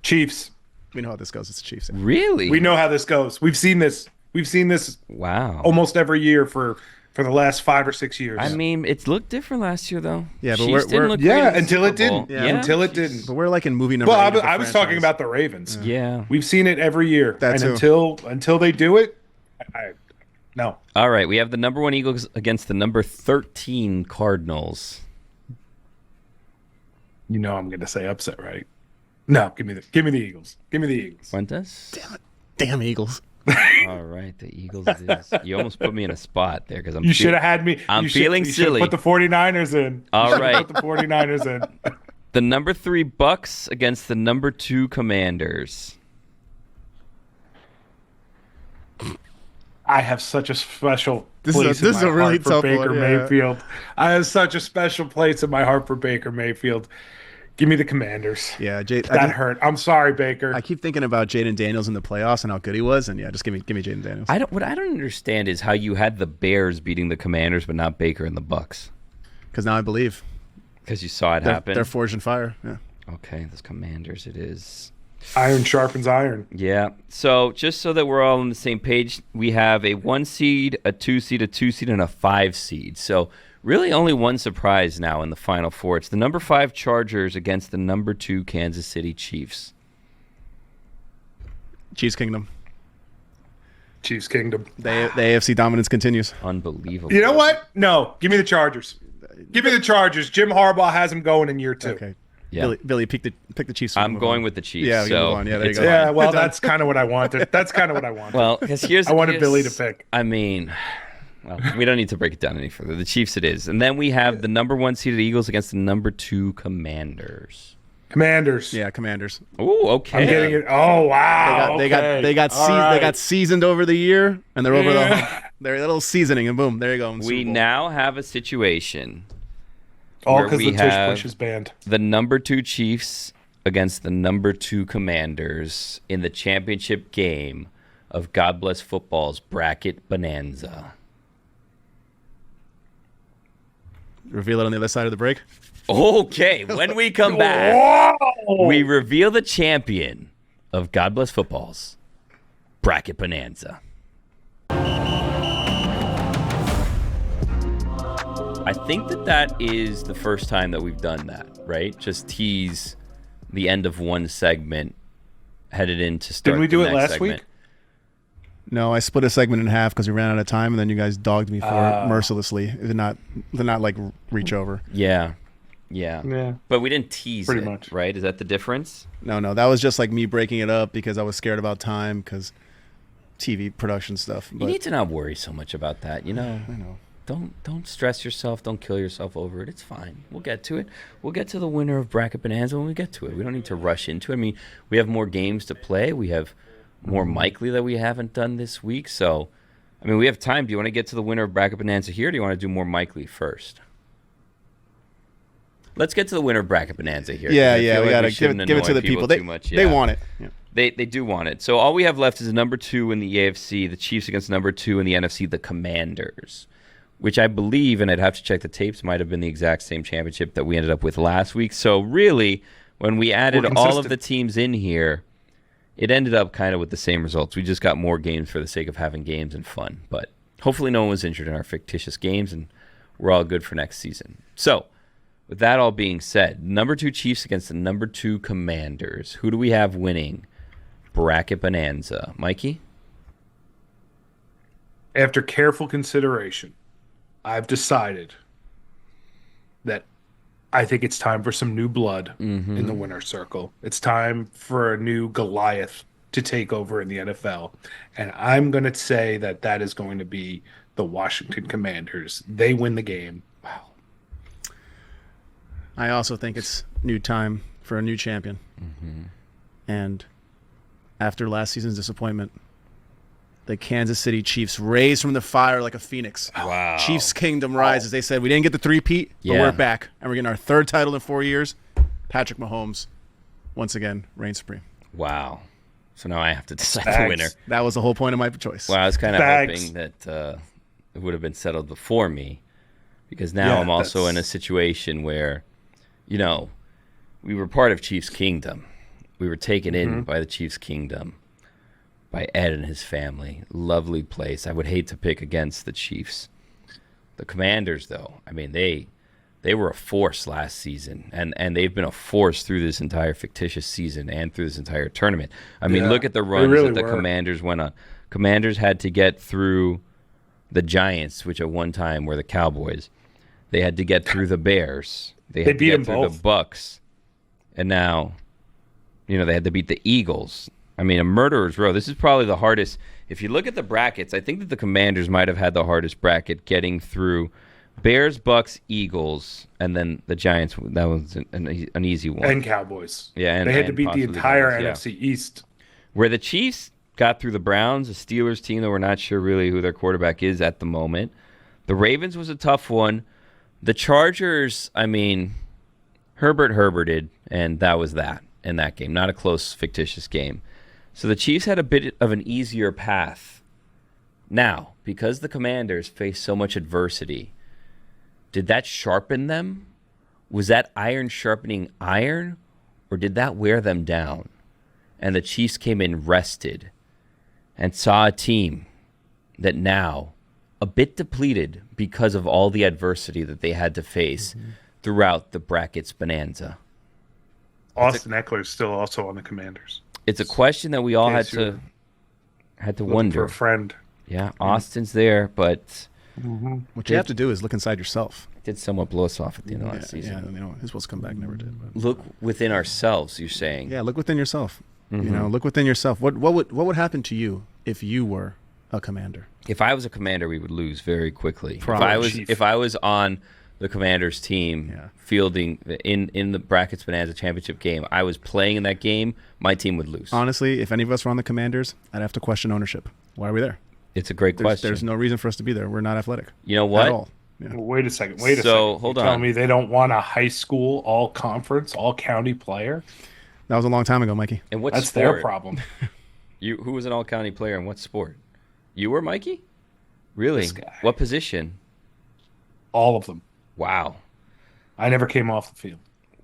Chiefs. We know how this goes. It's the Chiefs. Really? We know how this goes. We've seen this. We've seen this Wow. almost every year for the last 5 or 6 years. I mean, it looked different last year, though. Yeah, but Chiefs we're- didn't look yeah, great in the until it Super Bowl. didn't. Yeah, until it didn't. But we're like in movie number Well, eight of the I was talking franchise. about the Ravens. Yeah. We've seen it every year. That and too. until they do it, no. All right. We have the number 1 Eagles against the number 13 Cardinals. You know I'm going to say upset, right? No, give me the Eagles. Give me the Eagles. Fuentes? Damn Eagles. All right, the Eagles it is. You almost put me in a spot there because You should have had me. I'm feeling silly. Put the 49ers in. All right. Put the 49ers in. The number 3 Bucks against the number 2 Commanders. I have such a special This place is in a my really heart for tough Baker one, yeah. Mayfield. I have such a special place in my heart for Baker Mayfield. Give me the Commanders. Yeah, That hurt. I'm sorry, Baker. I keep thinking about Jaden Daniels in the playoffs and how good he was, and yeah, just give me Jaden Daniels. What I don't understand is how you had the Bears beating the Commanders, but not Baker and the Bucks. Because now I believe Because you saw it happen. they're forged in fire. Yeah. Okay, those Commanders it is. Iron sharpens iron. Yeah. So just so that we're all on the same page, we have a 1 seed, a 2 seed, a 2 seed, and a 5 seed. So really only one surprise now in the Final Four. It's the number 5 Chargers against the number 2 Kansas City Chiefs. Chiefs Kingdom. Chiefs Kingdom. The AFC dominance continues. Unbelievable. You know what? No, give me the Chargers. Give me the Chargers. Jim Harbaugh has them going in year 2. Okay. Yeah. Billy, pick the Chiefs. I'm going with the Chiefs. Yeah, so move on. Yeah, there you it's go. Yeah, fine. well, that's kind of what I wanted. Well, because here's I wanted Billy to pick. I mean, well, we don't need to break it down any further. The Chiefs it is. And then we have the number 1 seeded Eagles against the number 2 Commanders. Commanders. Yeah, Commanders. Oh, okay. I'm getting it. Oh, wow. They got seasoned over the year, and they're over the hump. They're a little seasoning, and boom, there you go. We now have a situation all where because we the Tush have Push is banned. the number 2 Chiefs against the number 2 Commanders in the championship game of God Bless Football's Bracket Bonanza. Reveal it on the other side of the break. Okay, when we come back, Whoa! we reveal the champion of God Bless Football's Bracket Bonanza. I think that is the first time that we've done that, right? Just tease the end of one segment, headed into start. Didn't we do the it next last segment. week? No, I split a segment in half because we ran out of time, and then you guys dogged me for it mercilessly. It did not like reach over. Yeah. Yeah. But we didn't tease Pretty it, much. right? Is that the difference? No, that was just like me breaking it up because I was scared about time because TV production stuff. You But need to not worry so much about that, you know. I know. Don't stress yourself. Don't kill yourself over it. It's fine. We'll get to it. We'll get to the winner of Bracket Bonanza when we get to it. We don't need to rush into it. I mean, we have more games to play. We have more Mikely that we haven't done this week. So, I mean, we have time. Do you want to get to the winner of Bracket Bonanza here, or do you want to do more Mikely first? Let's get to the winner of Bracket Bonanza here. Yeah, I feel we like gotta shouldn't give it to annoy the people. too much. They want it. Yeah. They do want it. So all we have left is number 2 in the AFC, the Chiefs against number 2 in the NFC, the Commanders, which I believe, and I'd have to check the tapes, might have been the exact same championship that we ended up with last week. So really, when we added all of the teams in here, it ended up kind of with the same results. We just got more games for the sake of having games and fun. But hopefully no one was injured in our fictitious games, and we're all good for next season. So with that all being said, number 2 Chiefs against the number 2 Commanders. Who do we have winning Bracket Bonanza? Mikey? After careful consideration, I've decided that I think it's time for some new blood in the winner's circle. It's time for a new Goliath to take over in the NFL. And I'm going to say that is going to be the Washington Commanders. They win the game. Wow. I also think it's new time for a new champion. And after last season's disappointment, the Kansas City Chiefs raised from the fire like a phoenix. Wow. Chiefs Kingdom rises. They said, we didn't get the three-peat, but Yeah. we're back. And we're getting our 3rd title in 4 years. Patrick Mahomes, once again, reigns supreme. Wow. So now I have to decide the Thanks. winner. That was the whole point of my choice. Well, I was kind of Thanks. hoping that it would have been settled before me, because now Yeah, I'm also in a that's- situation where, you know, we were part of Chiefs Kingdom. We were taken in by the Chiefs Kingdom, by Ed and his family. Lovely place. I would hate to pick against the Chiefs. The Commanders, though, I mean, they were a force last season, and they've been a force through this entire fictitious season and through this entire tournament. I mean, Yeah, look at the they runs really that the were. Commanders went on. Commanders had to get through the Giants, which at one time were the Cowboys. They had to get through the Bears. They had beat to them get through both. the Bucks. And now They had to beat the Eagles. I mean, a murderer's row. This is probably the hardest. If you look at the brackets, I think that the Commanders might have had the hardest bracket getting through Bears, Bucks, Eagles, and then the Giants. That was an easy one. And Cowboys. Yeah, they had to beat the entire Giants, NFC East. Where the Chiefs got through the Browns, a Steelers team that we're not sure really who their quarterback is at the moment. The Ravens was a tough one. The Chargers, I mean, Herbert Herberted, and that was that in that game. Not a close, fictitious game. So the Chiefs had a bit of an easier path. Now, because the Commanders faced so much adversity, did that sharpen them? Was that iron sharpening iron? Or did that wear them down? And the Chiefs came in rested and saw a team that now, a bit depleted because of all the adversity that they had to face throughout the brackets bonanza. Austin Eckler is still also on the Commanders. It's a question that we all had to wonder. For a friend. Yeah, Austin's there, but what you have to do is look inside yourself. Did somewhat blow us off at the end of last season. Yeah, he's supposed to come back, never did. But. Look within ourselves, you're saying. Yeah, look within yourself. Look within yourself. What would happen to you if you were a commander? If I was a commander, we would lose very quickly. Probably. If I was on the Commanders team fielding in the Brackets Bonanza championship game, I was playing in that game, my team would lose. Honestly, if any of us were on the Commanders, I'd have to question ownership. Why are we there? It's a great question. There's no reason for us to be there. We're not athletic. You know what? At all. Yeah. Well, wait a second. Hold on. Tell me they don't want a high school, all conference, all county player? That was a long time ago, Mikey. And what That's sport? their problem. Who was an all county player in what sport? You were, Mikey? Really? This guy. What position? All of them. Wow. I never came off the field.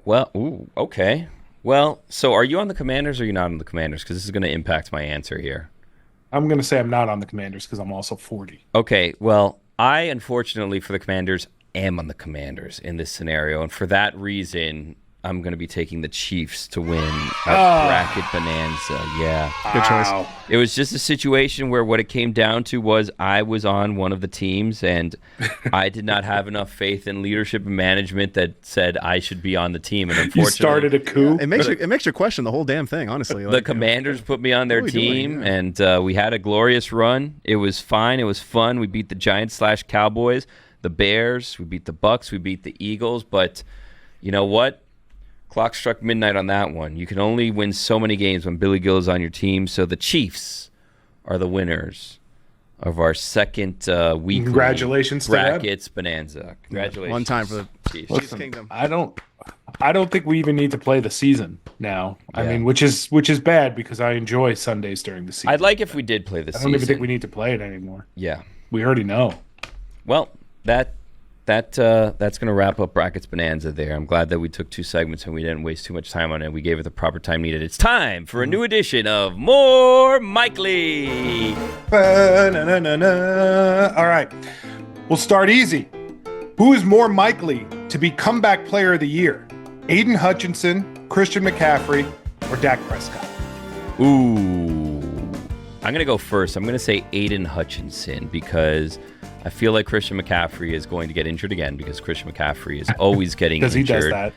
Well, okay. Well, so are you on the Commanders or are you not on the Commanders? Because this is going to impact my answer here. I'm going to say I'm not on the Commanders because I'm also 40. Okay, well, I, unfortunately for the Commanders, am on the Commanders in this scenario. And for that reason, I'm going to be taking the Chiefs to win a bracket bonanza. Yeah. Good choice. It was just a situation where what it came down to was I was on one of the teams and I did not have enough faith in leadership and management that said I should be on the team. And unfortunately, you started a coup. It makes you question the whole damn thing, honestly. The Commanders put me on their team, and we had a glorious run. It was fine. It was fun. We beat the Giants/Cowboys, the Bears. We beat the Bucks. We beat the Eagles. But you know what? Clock struck midnight on that one. You can only win so many games when Billy Gill is on your team. So the Chiefs are the winners of our second weekly Congratulations to brackets bonanza. Congratulations. One time for the Chiefs. Chiefs Kingdom. I don't think we even need to play the season now. I mean, which is bad because I enjoy Sundays during the season. I'd like if we did play the season. I don't even think we need to play it anymore. Yeah. We already know. Well, that's going to wrap up Brackets Bonanza there. I'm glad that we took 2 segments and we didn't waste too much time on it. We gave it the proper time needed. It's time for a new edition of More Mikely. All right. We'll start easy. Who is more likely to be comeback player of the year? Aiden Hutchinson, Christian McCaffrey, or Dak Prescott? Ooh. I'm going to go first. I'm going to say Aiden Hutchinson because I feel like Christian McCaffrey is going to get injured again because Christian McCaffrey is always getting injured. Because he does that.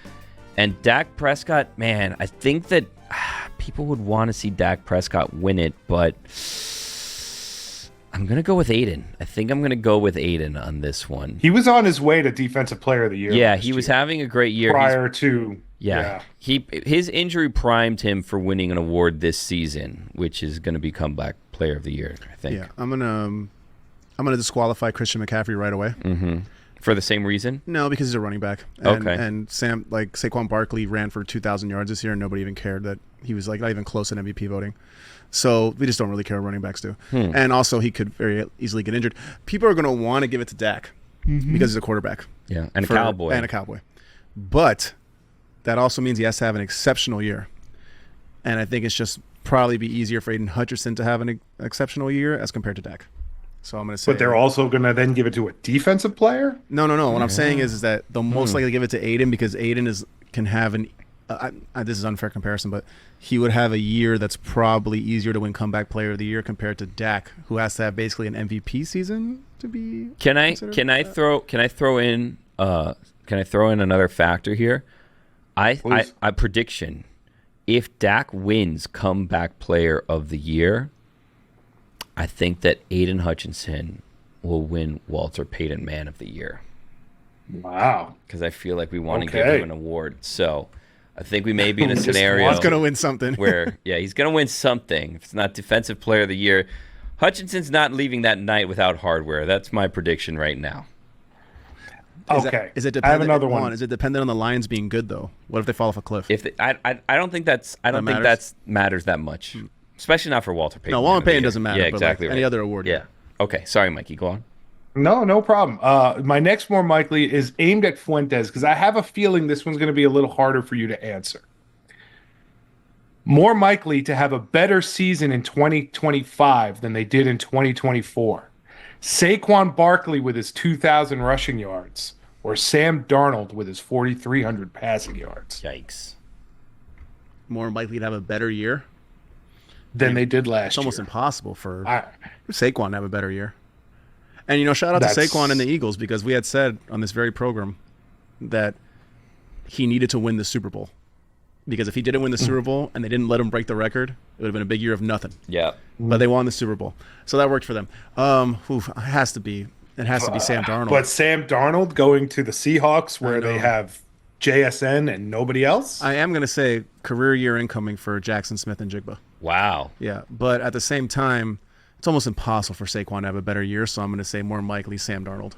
And Dak Prescott, man, I think that people would want to see Dak Prescott win it, but I'm going to go with Aiden. I think I'm going to go with Aiden on this one. He was on his way to Defensive Player of the Year. Yeah, he was having a great year. Prior to... Yeah. His injury primed him for winning an award this season, which is going to be Comeback Player of the Year, I think. Yeah, I'm gonna disqualify Christian McCaffrey right away. Mm-hmm. For the same reason? No, because he's a running back. And, okay. And Saquon Barkley ran for 2,000 yards this year, and nobody even cared that he was not even close in MVP voting. So we just don't really care what running backs do. And also, he could very easily get injured. People are going to want to give it to Dak because he's a quarterback. Yeah, and a Cowboy. And a Cowboy. But that also means he has to have an exceptional year. And I think it's just probably be easier for Aiden Hutchinson to have an exceptional year as compared to Dak. So I'm going to say. But they're also going to then give it to a defensive player? No. What I'm saying is that they'll most likely give it to Aiden because Aiden can have an. This is unfair comparison, but he would have a year that's probably easier to win Comeback Player of the Year compared to Dak, who has to have basically an MVP season to be. Can I throw in another factor here? I prediction. if Dak wins comeback player of the year, I think that Aiden Hutchinson will win Walter Payton Man of the Year. Wow. Because I feel like we want to give him an award. So I think we may be in a scenario. He's going to win something. where, he's going to win something. If it's not Defensive Player of the Year, Hutchinson's not leaving that night without hardware. That's my prediction right now. Okay. Is it dependent, I have another one. Is it dependent on the Lions being good though? What if they fall off a cliff? I don't think that matters that much, especially not for Walter Payton. No, Walter Payton doesn't matter. Yeah, exactly. But like any other award. Yeah. Okay. Sorry, Mikey. Go on. No problem. My next more likely is aimed at Fuentes because I have a feeling this one's going to be a little harder for you to answer. More likely to have a better season in 2025 than they did in 2024. Saquon Barkley with his 2,000 rushing yards or Sam Darnold with his 4,300 passing yards. Yikes. More likely to have a better year than they did last year. It's almost impossible for Saquon to have a better year. And, shout out to Saquon and the Eagles because we had said on this very program that he needed to win the Super Bowl. Because if he didn't win the Super Bowl and they didn't let him break the record, it would have been a big year of nothing. Yeah. But they won the Super Bowl. So that worked for them. It has to be Sam Darnold. But Sam Darnold going to the Seahawks where they have JSN and nobody else? I am going to say career year incoming for Jackson Smith and Jigba. Wow. Yeah, but at the same time, it's almost impossible for Saquon to have a better year, so I'm going to say more likely Sam Darnold.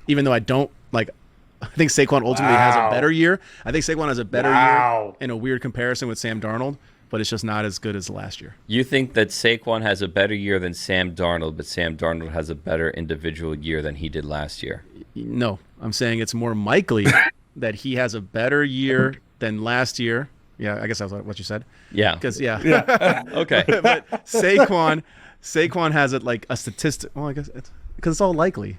Even though I think Saquon ultimately has a better year. I think Saquon has a better year in a weird comparison with Sam Darnold, but it's just not as good as last year. You think that Saquon has a better year than Sam Darnold, but Sam Darnold has a better individual year than he did last year? No, I'm saying it's more likely that he has a better year than last year. Yeah, I guess that's what you said. Yeah. Because Okay. But Saquon has it like a statistic. Well, I guess because it's all likely.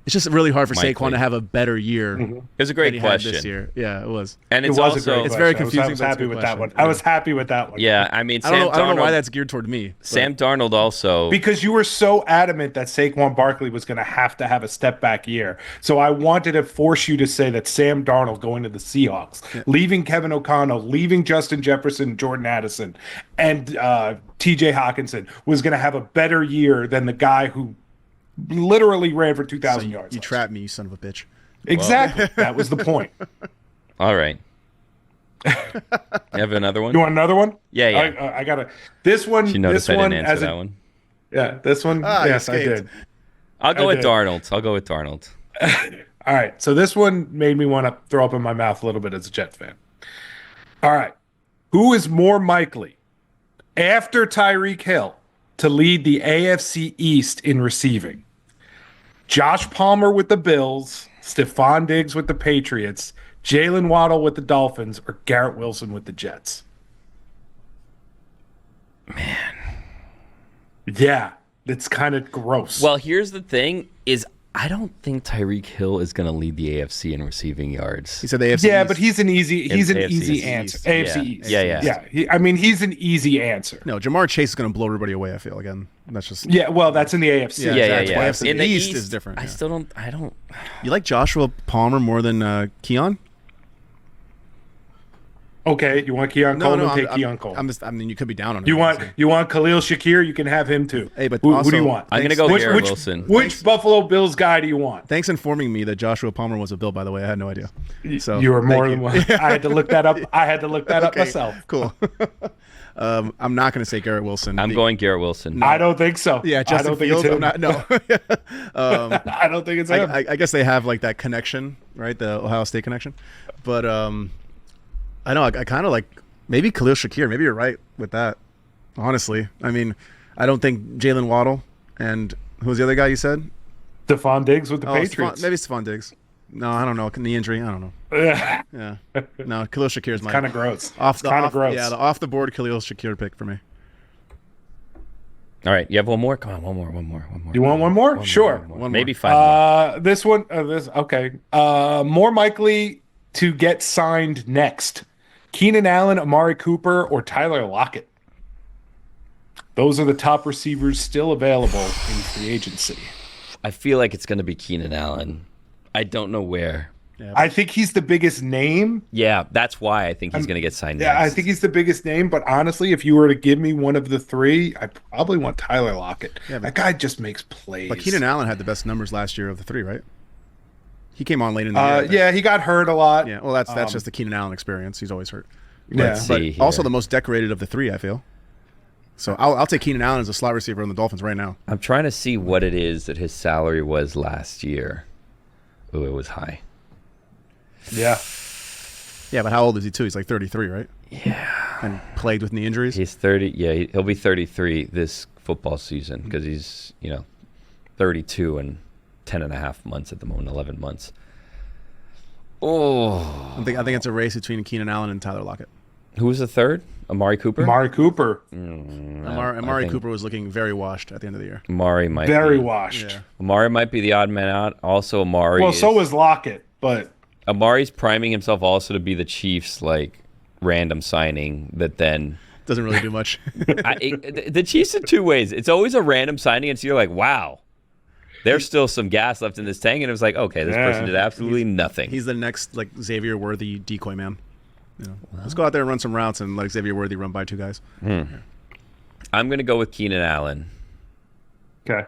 It's just really hard for Saquon to have a better year. It was a great question this year. Yeah, it was. And it's very confusing. I was happy with that one. I was happy with that one. Yeah, I mean, I don't know why that's geared toward me. Sam Darnold also. Because you were so adamant that Saquon Barkley was going to have a step back year. So I wanted to force you to say that Sam Darnold going to the Seahawks, leaving Kevin O'Connell, leaving Justin Jefferson, Jordan Addison, and TJ Hawkinson was going to have a better year than the guy who literally ran for 2,000 yards. You trapped me, you son of a bitch. Exactly. That was the point. All right. You have another one? You want another one? Yeah. I got to. This one. She noticed this I one didn't answer that one. Yeah, this one. Yes, I did. I'll go with Darnold. All right. So this one made me want to throw up in my mouth a little bit as a Jet fan. All right. Who is more likely after Tyreek Hill to lead the AFC East in receiving? Josh Palmer with the Bills, Stefon Diggs with the Patriots, Jalen Waddle with the Dolphins, or Garrett Wilson with the Jets? Man. Yeah, it's kind of gross. Well, here's the thing is I don't think Tyreek Hill is going to lead the AFC in receiving yards. He said the AFC Yeah, East. but he's an easy East. answer. Yeah. AFC East. Yeah. He's an easy answer. No, Jamar Chase is going to blow everybody away, I feel, again. That's just... Yeah, well, that's in the AFC. Yeah. Yeah. In the East is different. I still don't... You like Joshua Palmer more than Keon? Okay, you want Keon Coleman? Take Keon Coleman. You could be down on him. You want Khalil Shakir? You can have him too. Hey, but who do you want? I'm going to go Garrett Wilson. Which Buffalo Bills guy do you want? Thanks informing me that Joshua Palmer was a Bill, by the way. I had no idea. So you were more than one. I had to look that up. Up myself. Cool. I'm not going to say Garrett Wilson. I'm going Garrett Wilson. No. I don't think so. Yeah, Justin Fields. No. I don't think it's him. I guess they have like that connection, right? The Ohio State connection. But I know I kind of like maybe Khalil Shakir. Maybe you're right with that. Honestly, I mean, I don't think Jalen Waddle and who's the other guy you said? Stefon Diggs with the Patriots. Maybe Stefon Diggs. No, I don't know. The injury, I don't know. Yeah. No, Khalil Shakir is my kind of gross. Gross. Yeah, the off the board Khalil Shakir pick for me. All right, you have one more. Come on, one more. You want one more? Sure. Maybe 5 more. This one. Okay. More likely to get signed next: Keenan Allen, Amari Cooper, or Tyler Lockett. Those are the top receivers still available in free agency. I feel like it's going to be Keenan Allen. I don't know where. Yeah, I think he's the biggest name. Yeah, that's why I think he's going to get signed Yeah, next. I think he's the biggest name. But honestly, if you were to give me one of the three, I probably want Tyler Lockett. Yeah, that guy just makes plays. But Keenan Allen had the best numbers last year of the three, right? He came on late in the year. Yeah, he got hurt a lot. Yeah, well, that's just the Keenan Allen experience. He's always hurt. Let's But see here. also the most decorated of the three, I feel. So I'll take Keenan Allen as a slot receiver on the Dolphins right now. I'm trying to see what it is that his salary was last year. Ooh, it was high. Yeah. Yeah, but how old is he too? He's like 33, right? Yeah. And plagued with knee injuries. He's 30. Yeah, he'll be 33 this football season because he's, 32 and 10 and a half months at the moment, 11 months. Oh. I think it's a race between Keenan Allen and Tyler Lockett. Who was the third? Amari Cooper? Amari Cooper. Amari Cooper was looking very washed at the end of the year. Amari might Very be. washed. Yeah. Amari might be the odd man out. Also, Amari. Well, so was Lockett, but Amari's priming himself also to be the Chiefs' random signing that then Doesn't really do much. the Chiefs in two ways. It's always a random signing, and so you're like, wow, there's still some gas left in this tank, and it was like, okay, this person did absolutely nothing. He's the next Xavier Worthy decoy man. Let's go out there and run some routes and let Xavier Worthy run by two guys. I'm gonna go with Keenan Allen. okay.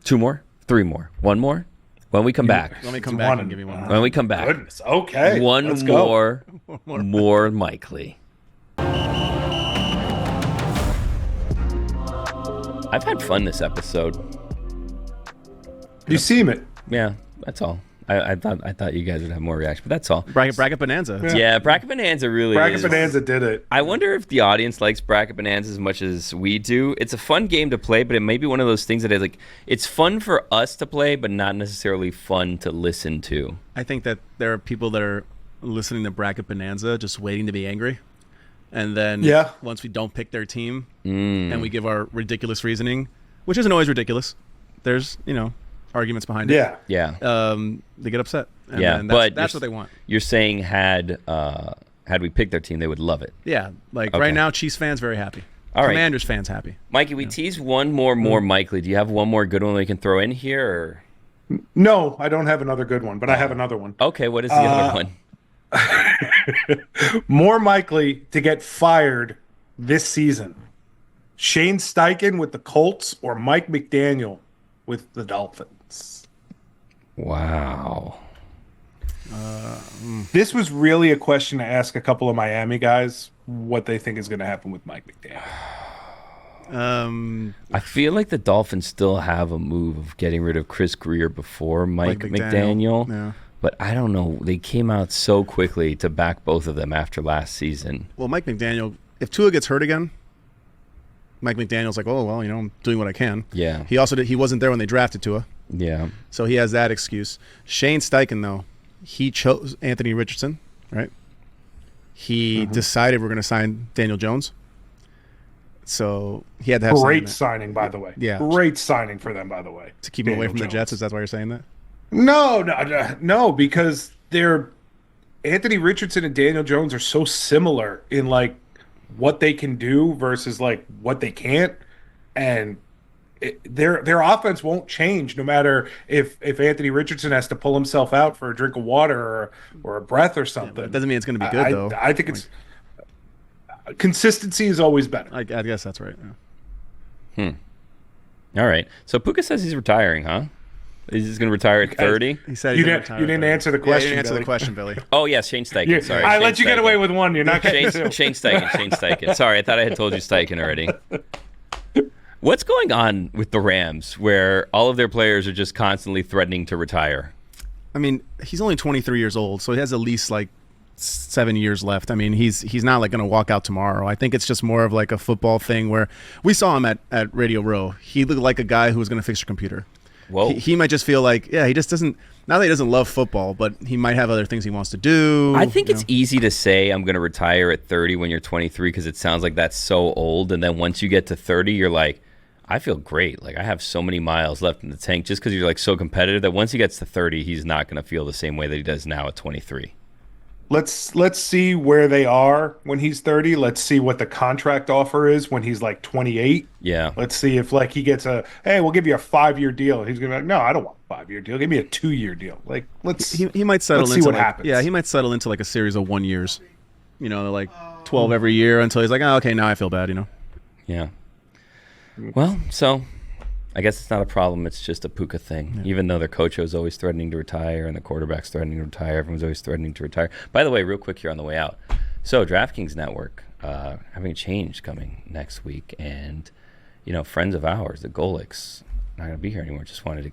2 more, 3 more, 1 more. When we come back, Let me come It's back one. and give you one. when we come back, Goodness. Okay. one Let's go. more, more likely. I've had fun this episode. You seem it. Yeah, that's all. I thought you guys would have more reaction, but that's all. Bracket Bonanza. Yeah, Bracket Bonanza really Bracket is. Bonanza did it. I wonder if the audience likes Bracket Bonanza as much as we do. It's a fun game to play, but it may be one of those things that is it's fun for us to play, but not necessarily fun to listen to. I think that there are people that are listening to Bracket Bonanza just waiting to be angry. And then once we don't pick their team and we give our ridiculous reasoning, which isn't always ridiculous, there's, arguments behind it. Yeah. They get upset. And Yeah, then but that's what they want. You're saying had we picked their team, they would love it. Yeah, Okay. right now, Chiefs fans very happy. All right. Commanders fans happy. Mikey, we teased one more Mikey. Do you have one more good one we can throw in here? Or? No, I don't have another good one, but I have another one. Okay, what is the other one? More likely to get fired this season. Shane Steichen with the Colts or Mike McDaniel with the Dolphins. Wow. This was really a question to ask a couple of Miami guys what they think is going to happen with Mike McDaniel. I feel like the Dolphins still have a move of getting rid of Chris Greer before Mike McDaniel. Yeah. But I don't know. They came out so quickly to back both of them after last season. Well, Mike McDaniel, if Tua gets hurt again, Mike McDaniel's like, oh, well, I'm doing what I can. Yeah. He wasn't there when they drafted Tua. Yeah. So he has that excuse. Shane Steichen, though, he chose Anthony Richardson, right? He decided we're going to sign Daniel Jones. So he had to have Great signing, by the way. Yeah. Great signing for them, by the way. to keep him away Daniel from the Jones. Jets. Is that why you're saying that? No, because they're Anthony Richardson and Daniel Jones are so similar in what they can do versus what they can't, and their offense won't change no matter if Anthony Richardson has to pull himself out for a drink of water or a breath or something. It doesn't mean it's going to be good, though. I think it's consistency is always better. I guess that's right. Yeah. All right. So Puka says he's retiring, huh? He's just going to retire at 30? He said You didn't answer the Yeah, question. you didn't answer Billy. the question, Billy. Oh, yes, Shane Steichen. Sorry. I Shane let you get Steichen. away with one. You're not getting two. Shane Steichen. Sorry, I thought I had told you Steichen already. What's going on with the Rams where all of their players are just constantly threatening to retire? I mean, he's only 23 years old, so he has at least 7 years left. I mean, he's not going to walk out tomorrow. I think it's just more of a football thing where we saw him at Radio Row. He looked like a guy who was going to fix your computer. Whoa. He might just feel he just doesn't. Not that he doesn't love football, but he might have other things he wants to do. I think it's easy to say I'm going to retire at 30 when you're 23 because it sounds like that's so old. And then once you get to 30, you're like, I feel great. I have so many miles left in the tank just because you're so competitive that once he gets to 30, he's not going to feel the same way that he does now at 23. let's see where they are when he's 30. Let's see what the contract offer is when he's like 28. Yeah. Let's see if like he gets hey, we'll give you a 5-year deal. He's gonna be like, no, I don't want a 5-year deal. Give me a 2-year deal. Like he might settle let's into see what like, happens. Yeah, he might settle into like a series of 1 years. Like 12 every year until he's like, oh, okay, now I feel bad. Yeah. Well, so I guess it's not a problem. It's just a Puka thing. Yeah. Even though their coach is always threatening to retire and the quarterback's threatening to retire, everyone's always threatening to retire. By the way, real quick here on the way out. So DraftKings Network having a change coming next week. And, friends of ours, the Golics, not going to be here anymore. Just wanted to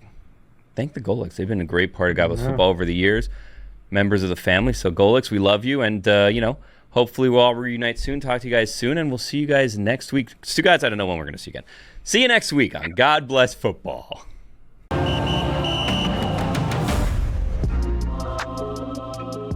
thank the Golics. They've been a great part of God Bless Football over the years. Members of the family. So Golics, we love you. And, hopefully we'll all reunite soon. Talk to you guys soon. And we'll see you guys next week. Stugotz, I don't know when we're going to see you again. See you next week on God Bless Football.